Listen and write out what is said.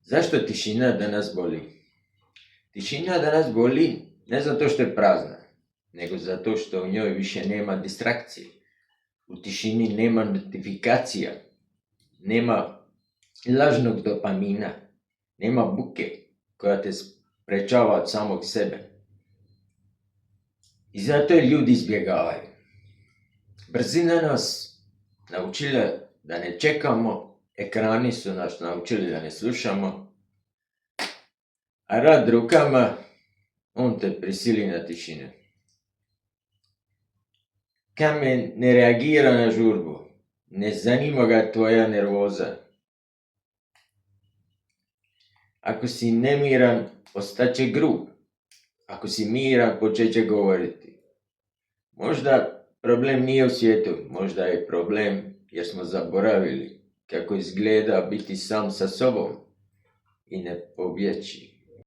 Zašto tišina danas boli? Tišina danas boli ne zato što je prazna, nego zato što u njoj više nema distrakcije. U tišini nema notifikacija, nema lažnog dopamina, nema buke koja te sprečava od samog sebe. I zato je ljudi izbjegavaju. Brzina nas naučila da ne čekamo, ekrani su nas naučili da ne slušamo, a rad rukama, on te prisili na tišinu. Kamen ne reagira na žurbu, ne zanima ga tvoja nervoza. Ako si nemiran, ostaće grub. Ako si miran, počeće govoriti. Možda problem nije u svijetu, možda je problem jer smo zaboravili kako izgleda biti sam sa sobom i ne pobjeći.